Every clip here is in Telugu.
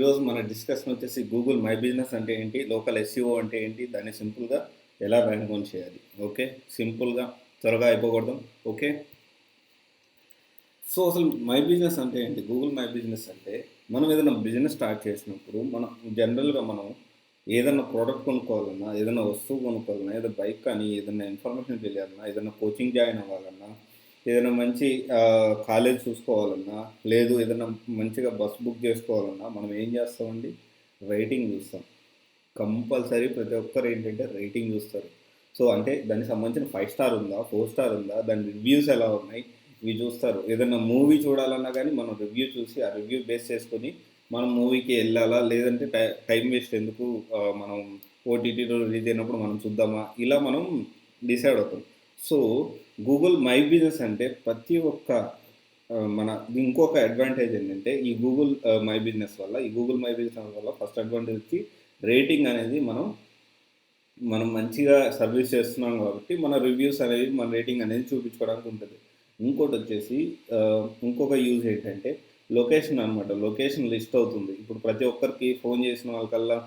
ఈరోజు మన డిస్కషన్ వచ్చేసి గూగుల్ మై బిజినెస్ అంటే ఏంటి, లోకల్ ఎస్ఈఓ అంటే ఏంటి, దాన్ని సింపుల్గా ఎలా ర్యాంక్ ఆన్ చేయాలి. ఓకే, సింపుల్గా త్వరగా అయిపోకూడదు. ఓకే, సో అసలు మై బిజినెస్ అంటే ఏంటి? గూగుల్ మై బిజినెస్ అంటే మనం ఏదైనా బిజినెస్ స్టార్ట్ చేసినప్పుడు మనం జనరల్గా మనం ఏదైనా ప్రోడక్ట్ కొనుక్కోవాలన్నా, ఏదైనా వస్తువు కొనుక్కోవాలన్నా, ఏదైనా బైక్ కానీ, ఏదైనా ఇన్ఫర్మేషన్ తెలియాలన్నా, ఏదైనా కోచింగ్ జాయిన్ అవ్వాలన్నా, ఏదైనా మంచి కాలేజ్ చూసుకోవాలన్నా, లేదు ఏదైనా మంచిగా బస్ బుక్ చేసుకోవాలన్నా మనం ఏం చేస్తామండి? రేటింగ్ చూస్తాం. కంపల్సరీ ప్రతి ఒక్కరు ఏంటంటే రేటింగ్ చూస్తారు. సో అంటే దానికి సంబంధించిన 5 స్టార్ ఉందా, 4 స్టార్ ఉందా, దాని రివ్యూస్ ఎలా ఉన్నాయి, ఇవి చూస్తారు. ఏదైనా మూవీ చూడాలన్నా కానీ మనం రివ్యూ చూసి ఆ రివ్యూ బేస్ చేసుకొని మనం మూవీకి వెళ్ళాలా, లేదంటే టైం వేస్ట్ ఎందుకు, మనం ఓటీటీలో రిలీజ్ అయినప్పుడు మనం చూద్దామా, ఇలా మనం డిసైడ్ అవుతాం. సో గూగుల్ మై బిజినెస్ అంటే ప్రతి ఒక్క మన ఇంకొక అడ్వాంటేజ్ ఏంటంటే ఈ గూగుల్ మై బిజినెస్ వల్ల, ఈ గూగుల్ మై బిజినెస్ వల్ల ఫస్ట్ అడ్వాంటేజ్ వచ్చి రేటింగ్ అనేది మనం మనం మంచిగా సర్వీస్ చేస్తున్నాం కాబట్టి మన రివ్యూస్ అనేవి, మన రేటింగ్ అనేది చూపించుకోవడానికి ఉంటుంది. ఇంకోటి వచ్చేసి ఇంకొక యూజ్ ఏంటంటే లొకేషన్ అనమాట. లొకేషన్ లిస్ట్ అవుతుంది. ఇప్పుడు ప్రతి ఒక్కరికి ఫోన్ చేసిన వాళ్ళకల్లా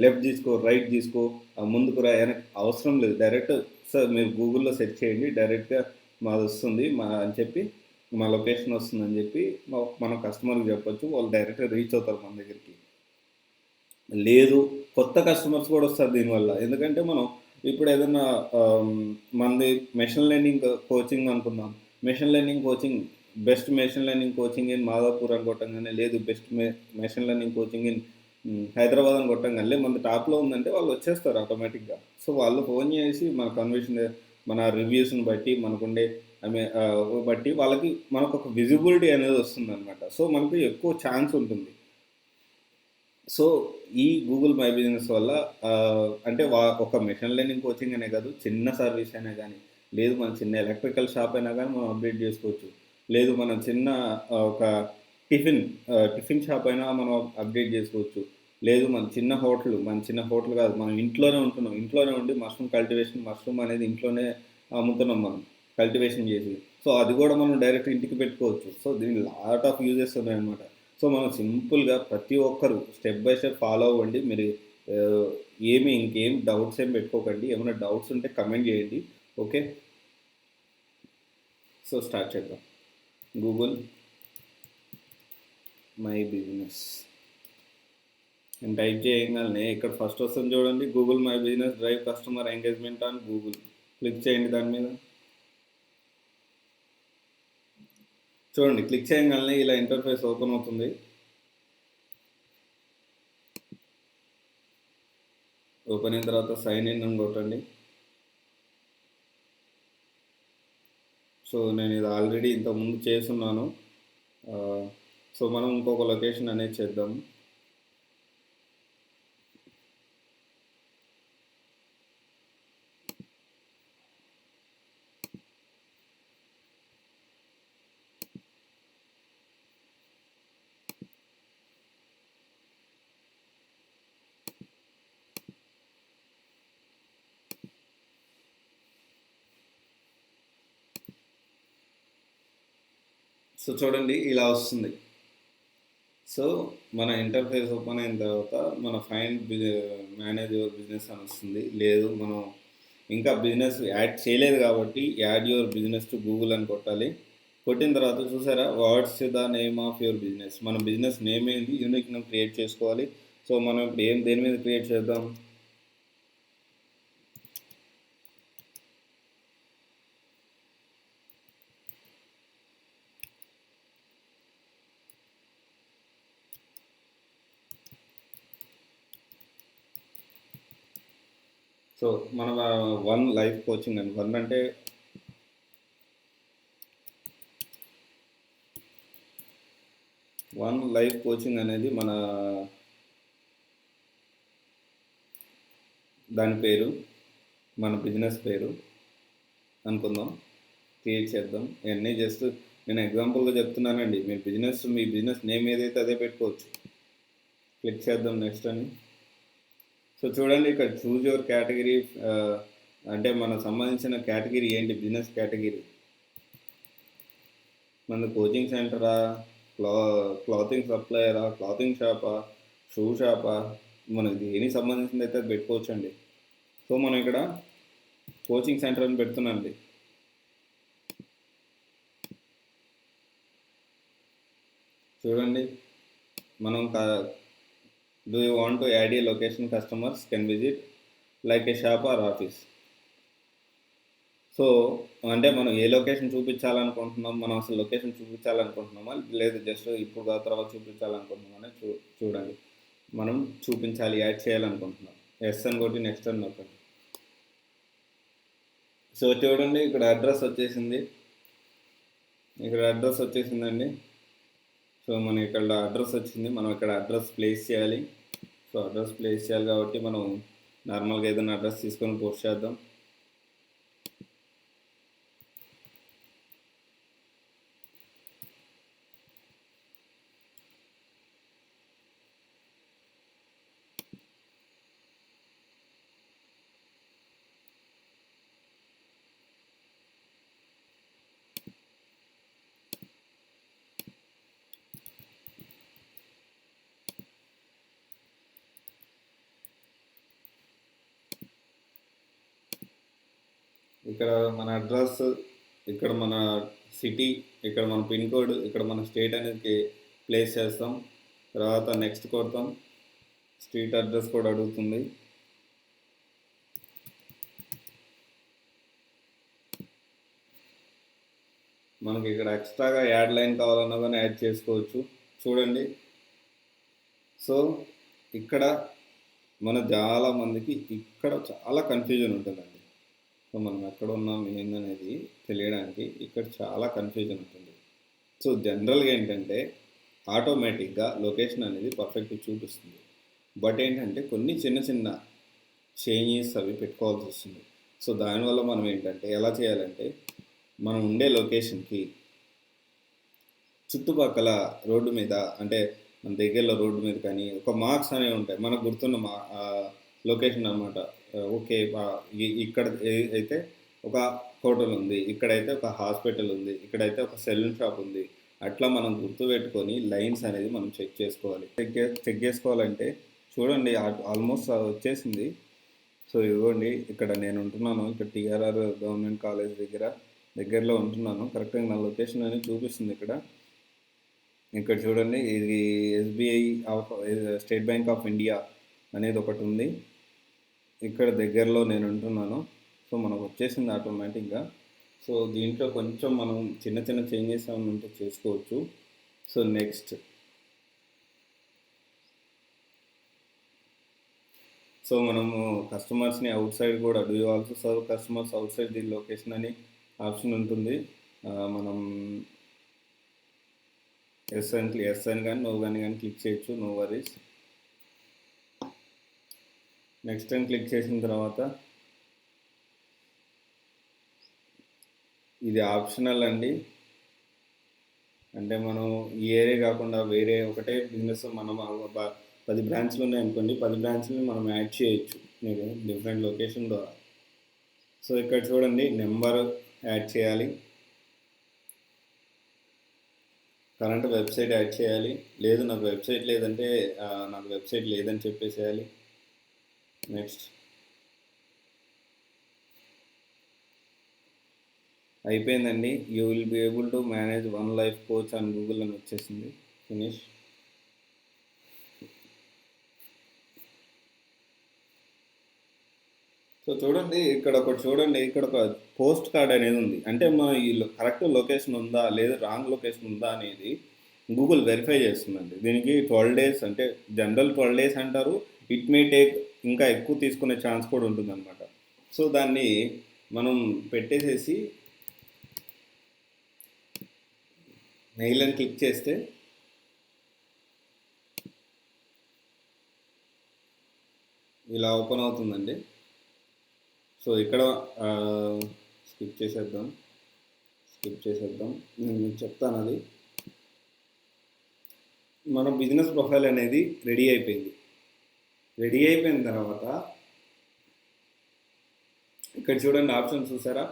లెఫ్ట్ తీసుకో, రైట్ తీసుకో, ముందుకు రా, వెనక్కి అవసరం లేదు. డైరెక్ట్ సార్ మీరు గూగుల్లో సెర్చ్ చేయండి, డైరెక్ట్గా మాది వస్తుంది అని చెప్పి, మా లొకేషన్ వస్తుందని చెప్పి మన కస్టమర్కి చెప్పొచ్చు. వాళ్ళు డైరెక్ట్గా రీచ్ అవుతారు మన దగ్గరికి. లేదు, కొత్త కస్టమర్స్ కూడా వస్తారు దీనివల్ల. ఎందుకంటే మనం ఇప్పుడు ఏదైనా మనది మెషిన్ లెర్నింగ్ కోచింగ్ అనుకుందాం. Machine learning coaching, best machine learning coaching in Madhapur అని కొట్టంగానే, లేదు best machine learning coaching in Hyderabad అని కొట్టంగానే మన టాప్లో ఉందంటే వాళ్ళు వచ్చేస్తారు ఆటోమేటిక్గా. సో వాళ్ళు ఫోన్ చేసి మన కన్వర్షన్, మన రివ్యూస్ని బట్టి, మనకుండే బట్టి వాళ్ళకి మనకు ఒక విజిబిలిటీ అనేది వస్తుంది అనమాట. సో మనకు ఎక్కువ ఛాన్స్ ఉంటుంది. సో ఈ గూగుల్ మై బిజినెస్ వల్ల అంటే ఒక మెషిన్ లెర్నింగ్ కోచింగ్ అనే కాదు, చిన్న సర్వీస్ అయినా కానీ, లేదు మన చిన్న ఎలక్ట్రికల్ షాప్ అయినా కానీ మనం అప్డేట్ చేసుకోవచ్చు. లేదు మన చిన్న ఒక టిఫిన్ షాప్ అయినా మనం అప్డేట్ చేసుకోవచ్చు. లేదు మన చిన్న హోటల్ కాదు, మనం ఇంట్లోనే ఉంటున్నాం, ఇంట్లోనే ఉండి మష్రూమ్ అనేది ఇంట్లోనే అమ్ముతున్నాం మనం కల్టివేషన్ చేసి. సో అది కూడా మనం డైరెక్ట్ ఇంటికి పెట్టుకోవచ్చు. సో దీనికి లాట్ ఆఫ్ యూజెస్ ఉన్నాయన్నమాట. సో మనం సింపుల్గా ప్రతి ఒక్కరు స్టెప్ బై స్టెప్ ఫాలో అవ్వండి. మీరు ఇంకేం డౌట్స్ ఏం పెట్టుకోకండి. ఏమైనా డౌట్స్ ఉంటే కమెంట్ చేయండి. ఓకే, సో స్టార్ట్ చేద్దాం. గూగుల్ మై బిజినెస్ నేను టైప్ చేయగానే ఇక్కడ ఫస్ట్ వస్తుంది చూడండి, Google my business drive customer engagement on Google. Click చేయండి దాని మీద. చూడండి, క్లిక్ చేయగానే ఇలా ఇంటర్ఫేస్ ఓపెన్ అవుతుంది. ఓపెన్ అయిన తర్వాత సైన్ ఇన్ అని కొట్టండి. సో నేను ఇది ఆల్రెడీ ఇంతకుముందు చేస్తున్నాను. సో మనం ఇంకొక లొకేషన్ అనేది చేద్దాం. సో చూడండి ఇలా వస్తుంది. సో మన ఇంటర్ఫేస్ ఓపెన్ అయిన తర్వాత మన మేనేజ్ యువర్ బిజినెస్ అని వస్తుంది. లేదు మనం ఇంకా బిజినెస్ యాడ్ చేయలేదు కాబట్టి add your business to Google అని కొట్టాలి. కొట్టిన తర్వాత చూసారా, what's the name of your business. మన బిజినెస్ నేమ్ ఏంటి, యూనిక్ నేమ్ క్రియేట్ చేసుకోవాలి. సో మనం ఇప్పుడు దేని మీద క్రియేట్ చేద్దాం? సో మన వన్ లైఫ్ కోచింగ్ అని, వన్ అంటే వన్ లైఫ్ కోచింగ్ అనేది మన దాని పేరు, మన బిజినెస్ పేరు అనుకుందాం. క్రియేట్ చేద్దాం. ఇవన్నీ జస్ట్ నేను ఎగ్జాంపుల్గా చెప్తున్నానండి. మీ బిజినెస్ నేమ్ ఏదైతే అదే పెట్టుకోవచ్చు. క్లిక్ చేద్దాం నెక్స్ట్ అని. సో చూడండి, ఇక్కడ చూజ్ యువర్ కేటగిరీ, అంటే మనకు సంబంధించిన కేటగిరీ ఏంటి, బిజినెస్ కేటగిరీ. మన కోచింగ్ సెంటరా, క్లా క్లాతింగ్ సప్లయరా, క్లాతింగ్ షాపా, షూ షాపా, మనకి దేనికి సంబంధించింది అయితే అది పెట్టుకోవచ్చండి. సో మనం ఇక్కడ కోచింగ్ సెంటర్ అని పెడుతున్నాండి. చూడండి, మనం do you want to add A location customers can visit like A shop or office. So అంటే మనం ఏ లొకేషన్ చూపించాలనుకుంటున్నాం, మనం అసలు లొకేషన్ చూపించాలనుకుంటున్నామా లేదు జస్ట్ ఇప్పుడు కాదు తర్వాత చూపించాలనుకుంటున్నామని చూడండి. మనం చూపించాలి, యాడ్ చేయాలనుకుంటున్నాం. ఎస్ అని కొట్టి నెక్స్ట్ అని నొక్కండి. సో చూడండి, ఇక్కడ అడ్రస్ వచ్చేసింది. ఇక్కడ అడ్రస్ వచ్చేసిందండి. సో మనం ఇక్కడ అడ్రస్ వచ్చింది, మనం ఇక్కడ అడ్రస్ ప్లేస్ చేయాలి. సో అడ్రస్ ప్లేస్ చేయాలి కాబట్టి మనం నార్మల్గా ఏదైనా అడ్రస్ తీసుకొని పోస్ట్ చేద్దాం. ఇక్కడ మన అడ్రస్, ఇక్కడ మన సిటీ, ఇక్కడ మన పిన్ కోడ్, ఇక్కడ మన స్టేట్ అనేది ప్లేస్ చేస్తాం. తర్వాత నెక్స్ట్ కొడతాం. స్ట్రీట్ అడ్రస్ కూడా అడుగుతుంది. మనకి ఇక్కడ ఎక్స్ట్రాగా యాడ్ లైన్ కావాలన్నా కానీ యాడ్ చేసుకోవచ్చు. చూడండి, సో ఇక్కడ మన చాలామందికి ఇక్కడ చాలా కన్ఫ్యూజన్ ఉంటుందండి. సో మనం ఎక్కడ ఉన్నాం ఏందనేది తెలియడానికి ఇక్కడ చాలా కన్ఫ్యూజన్ ఉంటుంది. సో జనరల్గా ఏంటంటే ఆటోమేటిక్గా లొకేషన్ అనేది పర్ఫెక్ట్గా చూపిస్తుంది. బట్ ఏంటంటే కొన్ని చిన్న చిన్న చేంజెస్ అవి పెట్టుకోవాల్సి వస్తుంది. సో దానివల్ల మనం ఏంటంటే ఎలా చేయాలంటే మనం ఉండే లొకేషన్కి చుట్టుపక్కల రోడ్డు మీద, అంటే మన దగ్గరలో రోడ్డు మీద కానీ ఒక మార్క్స్ అనేవి ఉంటాయి, మనకు గుర్తున్న లొకేషన్ అనమాట. ఓకే, ఇక్కడ అయితే ఒక హోటల్ ఉంది, ఇక్కడైతే ఒక హాస్పిటల్ ఉంది, ఇక్కడైతే ఒక సెలూన్ షాప్ ఉంది. అట్లా మనం గుర్తుపెట్టుకొని లైన్స్ అనేది మనం చెక్ చేసుకోవాలి. చెక్ చేసుకోవాలంటే చూడండి, ఆల్మోస్ట్ వచ్చేసింది. సో ఇవ్వండి, ఇక్కడ నేను ఉంటున్నాను, ఇక్కడ టీఆర్ఆర్ గవర్నమెంట్ కాలేజ్ దగ్గరలో ఉంటున్నాను. కరెక్ట్గా నా లొకేషన్ అనేది చూపిస్తుంది ఇక్కడ. ఇక్కడ చూడండి, ఇది SBI state bank of India అనేది ఒకటి ఉంది, ఇక్కడ దగ్గరలో నేను ఉంటున్నాను. సో మనకు వచ్చేసింది ఆటోమేటిక్గా. సో దీంట్లో కొంచెం మనం చిన్న చిన్న చేంజెస్ ఏమైనా ఉంటే చేసుకోవచ్చు. సో నెక్స్ట్, సో మనము కస్టమర్స్ని అవుట్ సైడ్ కూడా do you also serve customers outside the location అని ఆప్షన్ ఉంటుంది. మనం ఎస్ అని కానీ నో కానీ క్లిక్ చేయొచ్చు, no worries. Next time click చేసిన తర్వాత ఇది ఆప్షనల్ అండి. అంటే మనం ఈ ఏరియా కాకుండా వేరే ఒకటే బిజినెస్ మనం 10 బ్రాంచ్లు ఉన్నాయనుకోండి, 10 బ్రాంచ్లని మనం యాడ్ చేయొచ్చు మీరు డిఫరెంట్ లొకేషన్ ద్వారా. సో ఇక్కడ చూడండి, నెంబర్ యాడ్ చేయాలి, కరెంట్ వెబ్సైట్ యాడ్ చేయాలి. లేదు నాకు వెబ్సైట్ లేదంటే నాకు వెబ్సైట్ లేదని చెప్పేసేయాలి. నెక్స్ట్, అయిపోయిందండి. You will be able to manage one life coach on Google అని వచ్చేసింది. ఫినిష్. సో చూడండి, ఇక్కడ ఒక పోస్ట్ కార్డ్ అనేది ఉంది. అంటే మా ఈ కరెక్ట్ లొకేషన్ ఉందా లేదు రాంగ్ లొకేషన్ ఉందా అనేది గూగుల్ వెరిఫై చేస్తుందండి. దీనికి 12 days, అంటే జనరల్ 12 days అంటారు, ఇట్ మే టేక్ ఇంకా ఎక్కువ తీసుకునే ఛాన్స్ కూడా ఉంటుందన్నమాట. సో దాన్ని మనం పెట్టేసేసి మెయిల్ అని క్లిక్ చేస్తే ఇలా ఓపెన్ అవుతుందండి. సో ఇక్కడ స్కిప్ చేసేద్దాం, నేను మీకు చెప్తాను. అది మన బిజినెస్ ప్రొఫైల్ అనేది రెడీ అయిపోయిన తర్వాత ఇక్కడ చూడండి, ఆప్షన్ చూసారా,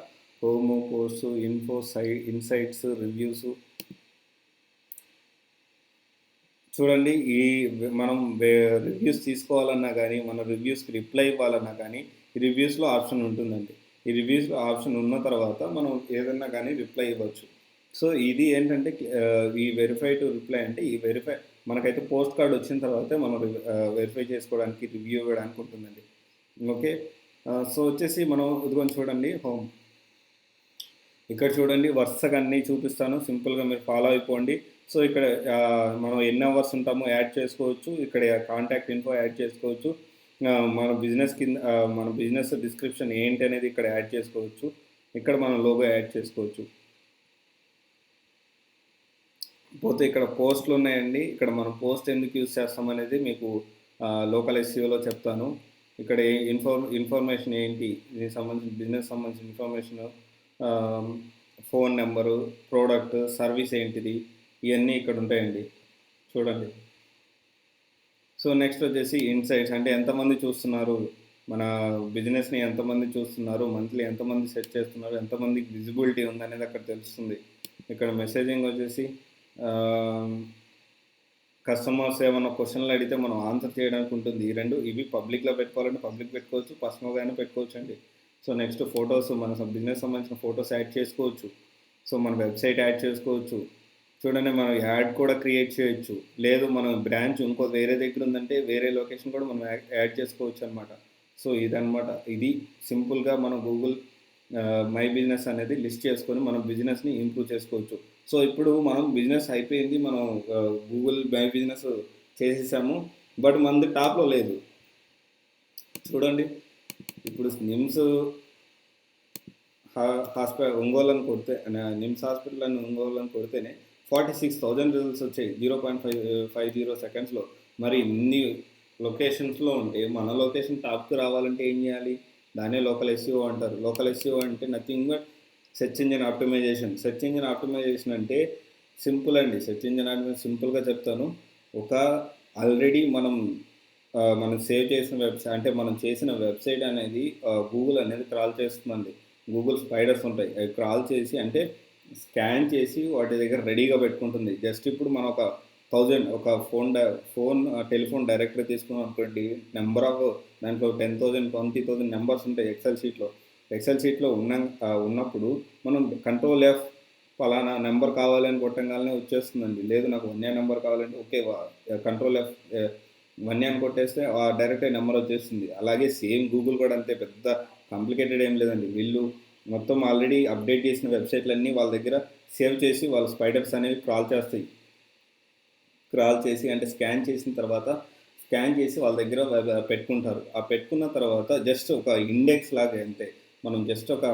home, course, info, insights, reviews. చూడండి మనం రివ్యూస్ తీసుకోవాలన్నా కానీ, మన రివ్యూస్‌కి రిప్లై ఇవ్వాలన్నా కానీ, ఈ రివ్యూస్‌లో ఆప్షన్ ఉంటుందండి. ఈ రివ్యూస్‌లో ఆప్షన్ ఉన్న తర్వాత మనం ఏదన్నా కానీ రిప్లై ఇవ్వచ్చు. సో, ఇది ఏంటంటే ఈ వెరిఫై టు రిప్లై అంటే ఈ వెరిఫై మనకైతే పోస్ట్ కార్డ్ వచ్చిన తర్వాతే మనం వెరిఫై చేసుకోవడానికి, రివ్యూ ఇవ్వడానికి ఉంటుందండి. ఓకే. సో, వచ్చేసి మనం ఇదిగోండి చూడండి హోమ్. ఇక్కడ చూడండి వరుసగా అన్నీ చూపిస్తాను. సింపుల్‌గా మీరు ఫాలో అయిపోండి. సో, ఇక్కడ మనం ఎన్ని అవర్స్ ఉంటామో యాడ్ చేసుకోవచ్చు. ఇక్కడ కాంటాక్ట్ ఇన్ఫో యాడ్ చేసుకోవచ్చు. మన బిజినెస్ డిస్క్రిప్షన్ ఏంటి అనేది ఇక్కడ యాడ్ చేసుకోవచ్చు. ఇక్కడ మన లోగో యాడ్ చేసుకోవచ్చు. పోతే ఇక్కడ పోస్టులు ఉన్నాయండి. ఇక్కడ మనం పోస్ట్ ఎందుకు యూజ్ చేస్తామనేది మీకు లోకల్ ఎస్‌సిఓలో చెప్తాను. ఇక్కడ ఇన్ఫర్మేషన్ ఏంటి, దీనికి సంబంధించిన బిజినెస్ సంబంధించిన ఇన్ఫర్మేషను, ఆహ్, ఫోన్ నంబరు, ప్రోడక్ట్, సర్వీస్ ఏంటిది, ఇయన్నీ ఇక్కడ ఉంటాయండి. చూడండి. సో, నెక్స్ట్ వచ్చేసి ఇన్‌సైట్స్ అంటే ఎంతమంది చూస్తున్నారు, మన బిజినెస్‌ని ఎంతమంది చూస్తున్నారు, మంత్లీ ఎంతమంది సెర్చ్ చేస్తున్నారు, ఎంతమందికి విజిబిలిటీ ఉందనేది అక్కడ తెలుస్తుంది. ఇక్కడ మెసేజింగ్ వచ్చేసి ఆహ్, కస్టమర్స్ ఏమన్నా క్వెషన్‌లు అడిగితే మనం ఆన్సర్ చేయడానికి ఉంటుంది. ఈ 2 ఇవి పబ్లిక్‌లో పెట్టుకోవాలంటే పబ్లిక్ పెట్టుకోవచ్చు. పర్సనల్‌గానే పెట్టుకోవచ్చండి. సో, నెక్స్ట్ ఫోటోస్ మన బిజినెస్ సంబంధించిన ఫోటోస్ యాడ్ చేసుకోవచ్చు. సో, మన వెబ్‌సైట్ యాడ్ చేసుకోవచ్చు. చూడండి మనం యాడ్ కూడా క్రియేట్ చేయొచ్చు. లేదు మనం బ్రాంచ్ ఇంకో వేరే దగ్గర ఉందంటే వేరే లొకేషన్ కూడా మనం యాడ్ చేసుకోవచ్చనమాట. సో, ఇదనమాట. ఇది సింపుల్‌గా మనం గూగుల్ మై బిజినెస్ అనేది లిస్ట్ చేసుకొని మనం బిజినెస్‌ని ఇంప్రూవ్ చేసుకోవచ్చు. సో, ఇప్పుడు మనం బిజినెస్ అయిపోయింది. మనం గూగుల్ మై బిజినెస్ చేసేసాము. బట్ మనది టాప్‌లో లేదు. చూడండి. ఇప్పుడు నిమ్స్ ఒంగోలు అని కొడితే నిమ్స్ హాస్పిటల్ అని ఒంగోలు అని కొడితేనే 46,000 రిజల్ట్స్ వచ్చాయి. 0.50 సెకండ్స్‌లో. మరి ఇన్ని లొకేషన్స్‌లో ఉంటే మన లొకేషన్ టాప్‌కి రావాలంటే ఏం చేయాలి? దాన్నే లోకల్ ఎస్‌సిఓ అంటారు. లోకల్ ఎస్‌సిఓ అంటే nothing but search engine optimisation. Search engine optimisation అంటే సింపుల్ అండి. సెర్చ్ ఇంజిన్ ఆప్టిమైజేషన్ సింపుల్‌గా చెప్తాను. ఒక ఆల్రెడీ మనం సేవ్ చేసిన అంటే మనం చేసిన వెబ్‌సైట్ అనేది గూగుల్ అనేది క్రాల్ చేస్తుందండి. గూగుల్ స్పైడర్స్ ఉంటాయి. అవి క్రాల్ చేసి అంటే స్కాన్ చేసి వాటి దగ్గర రెడీగా పెట్టుకుంటుంది. జస్ట్ ఇప్పుడు మనం ఒక 1000 ఒక టెలిఫోన్ డైరెక్టరీ తీసుకున్నాం అనుకోండి. నంబర్ ఆఫ్ దాంట్లో 10,000, 20,000 నంబర్స్ ఉంటాయి ఎక్సెల్ షీట్‌లో. ఎక్సెల్ షీట్‌లో ఉన్నప్పుడు మనం కంట్రోల్ ఎఫ్ పలానా నంబర్ కావాలని కొట్టంగాల్నే వచ్చేస్తుందండి. లేదు నాకు వన్యా నంబర్ కావాలంటే ఓకే. కంట్రోల్ ఎఫ్ వన్యా అని కొట్టేస్తే డైరెక్ట్‌గా నంబర్ వచ్చేస్తుంది. అలాగే సేమ్ గూగుల్ కూడా అంతే పెద్ద కాంప్లికేటెడ్ ఏం లేదండి. వీళ్ళు మొత్తం ఆల్రెడీ అప్డేట్ చేసిన వెబ్‌సైట్‌లన్నీ వాళ్ళ దగ్గర సేవ్ చేసి వాళ్ళ స్పైడర్స్ అనేవి క్రాల్ చేస్తాయి. క్రాల్ చేసి అంటే స్కాన్ చేసి వాళ్ళ దగ్గర పెట్టుకుంటారు. ఆ పెట్టుకున్న తర్వాత జస్ట్ ఒక ఇండెక్స్ లాగా అంతే. మనం జస్ట్ ఒక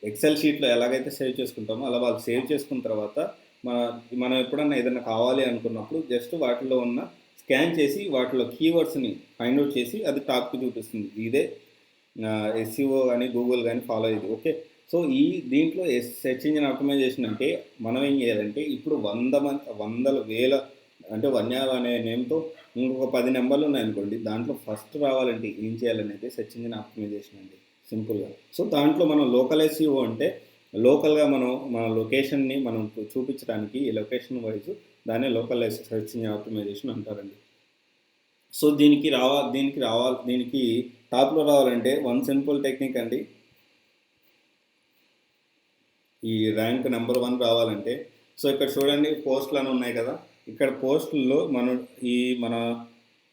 ఎక్సెల్ షీట్‌లో ఎలాగైతే సేవ్ చేసుకుంటామో అలా వాళ్ళు సేవ్ చేసుకున్న తర్వాత మన మనం ఎప్పుడన్నా ఏదైనా కావాలి అనుకున్నప్పుడు జస్ట్ వాటిలో ఉన్న స్కాన్ చేసి వాటిలో కీవర్డ్స్‌ని ఫైండ్ ఔట్ చేసి అది టాప్‌కి చూపిస్తుంది. ఇదే ఎస్‌సిఓ గాని, గూగుల్ గాని ఫాలో అయ్యేది. ఓకే. సో, దీంట్లో సెర్చ్ ఇంజిన్ ఆప్టిమైజేషన్ అంటే మనం ఏం చేయాలంటే ఇప్పుడు వందల వేల అంటే వన్యావ్ అనే నేమ్‌తో ఇంకొక 10 నంబర్లు ఉన్నాయనుకోండి. దాంట్లో ఫస్ట్ రావాలంటే ఏం చేయాలనేది సెర్చ్ ఇంజిన్ ఆప్టిమైజేషన్ అండి సింపుల్‌గా. సో, దాంట్లో మనం లోకల్ ఎస్‌సిఓ అంటే లోకల్‌గా మన లొకేషన్‌ని మనం చూపించడానికి ఈ లొకేషన్ వైస్ దాన్నే సెర్చ్ ఇంజిన్ ఆప్టిమైజేషన్ అంటారండి. సో, దీనికి టాప్‌లో రావాలంటే వన్ సింపుల్ టెక్నిక్ అండి. ఈ ర్యాంక్ నంబర్ 1 రావాలంటే సో, ఇక్కడ చూడండి పోస్టులని ఉన్నాయి కదా! ఇక్కడ పోస్టుల్లో మన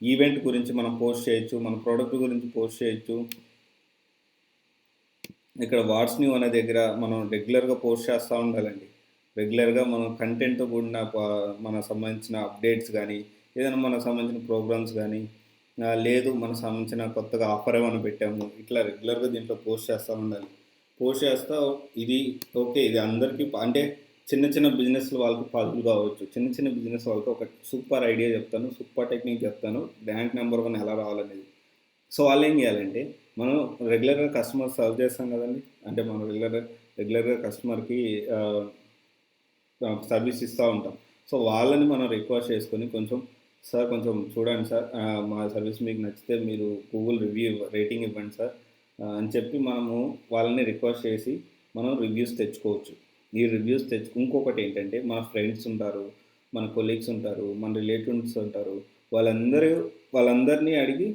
ఈవెంట్ గురించి మనం పోస్ట్ చేయొచ్చు. మన ప్రొడక్ట్ గురించి పోస్ట్ చేయొచ్చు. ఇక్కడ వాట్స్ న్యూ అనే దగ్గర మనం రెగ్యులర్‌గా పోస్ట్ చేస్తా ఉండాలండి. రెగ్యులర్‌గా మనం కంటెంట్‌తో కూడిన మనకు సంబంధించిన అప్డేట్స్ గానీ, ఏదైనా మనకు సంబంధించిన ప్రోగ్రామ్స్ గానీ, లేదు మనకు సంబంధించిన కొత్తగా ఆఫర్ ఏమైనా పెట్టాము. ఇట్లా రెగ్యులర్‌గా దీంట్లో పోస్ట్ చేస్తా ఉండాలి. పోస్ట్ చేస్తా ఇది ఓకే. ఇది అందరికీ అంటే చిన్న చిన్న బిజినెస్‌ల వాళ్ళకి పాసిబుల్ కావచ్చు. చిన్న చిన్న బిజినెస్ వాళ్ళకి ఒక సూపర్ ఐడియా చెప్తాను. సూపర్ టెక్నిక్ చెప్తాను. ర్యాంక్ నంబర్ 1 ఎలా రావాలనేది. సో, వాళ్ళేం జేయాలంటే, మనం రెగ్యులర్‌గా కస్టమర్ సర్వ్ చేస్తాం గదండీ! అంటే మనం రెగ్యులర్‌గా కస్టమర్‌కి ఆహ్, సర్వీస్ ఇస్తా ఉంటాం. సో, వాళ్ళని మనం రిక్వెస్ట్ చేసుకొని సార్ కొంచెం చూడండి సార్. మా సర్వీస్ మీకు నచ్చితే మీరు గూగుల్ రేటింగ్ ఇవ్వండి సార్. అని చెప్పి మనము వాళ్ళని రిక్వెస్ట్ చేసి మనం రివ్యూస్ తెచ్చుకోవచ్చు. ఈ రివ్యూస్ ఇంకొకటేంటంటే మన ఫ్రెండ్స్ ఉంటారు. మన కొలీగ్స్ ఉంటారు, మన రిలేటివ్స్ ఉంటారు, వాళ్ళందరినీ అడిగి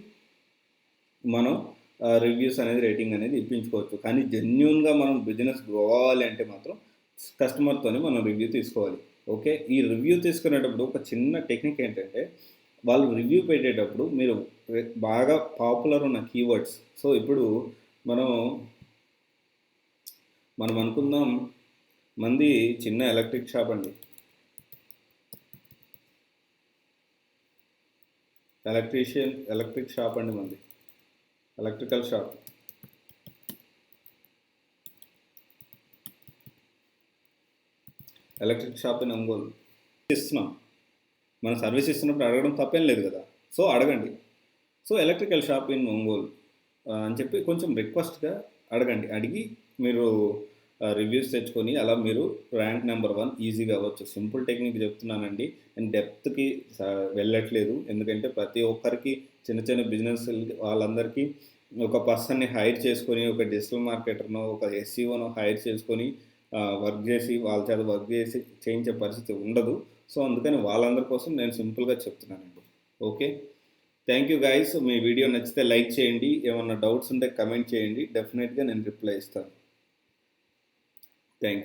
మనం రివ్యూస్ అనేది రేటింగ్ అనేది ఇప్పించుకోవచ్చు. కానీ జెన్యూన్గా మనం బిజినెస్ గ్రో అవ్వాలి అంటే మాత్రం కస్టమర్తోనే మనం రివ్యూ తీసుకోవాలి. ఓకే, ఈ రివ్యూ తీసుకునేటప్పుడు ఒక చిన్న టెక్నిక్ ఏంటంటే, వాళ్ళు రివ్యూ పెట్టేటప్పుడు మీరు బాగా పాపులర్ ఉన్న కీవర్డ్స్. సో ఇప్పుడు మనం మనం అనుకుందాం, మంది చిన్న ఎలక్ట్రిక్ షాప్ అండి, ఎలక్ట్రిక్ షాప్ అండి, మంది electrical shop. Electric shop in Ongole ఇస్తున్నాం. మన సర్వీస్ ఇస్తున్నప్పుడు అడగడం తప్పేం లేదు కదా, సో అడగండి. So electrical shop in Ongole అని చెప్పి కొంచెం రిక్వెస్ట్గా అడగండి. అడిగి మీరు రివ్యూస్ తెచ్చుకొని అలా మీరు ర్యాంక్ నెంబర్ 1 ఈజీగా అవ్వచ్చు. సింపుల్ టెక్నిక్ చెప్తున్నానండి, నేను డెప్త్కి వెళ్ళట్లేదు. ఎందుకంటే ప్రతి ఒక్కరికి చిన్న చిన్న బిజినెస్ వాళ్ళందరికీ ఒక పర్సన్ని హైర్ చేసుకొని, ఒక డిజిటల్ మార్కెటర్నో ఒక ఎస్సీఓనో హైర్ చేసుకొని వర్క్ చేసి వాళ్ళ చేత వర్క్ చేసి చేయించే పరిస్థితి ఉండదు. సో అందుకని వాళ్ళందరి కోసం నేను సింపుల్గా చెప్తున్నానండి. Okay, thank you guys. Me video నచ్చితే లైక్ చేయండి, ఏమన్నా డౌట్స్ ఉంటే కమెంట్ చేయండి, డెఫినెట్గా నేను రిప్లై ఇస్తాను. Thank you.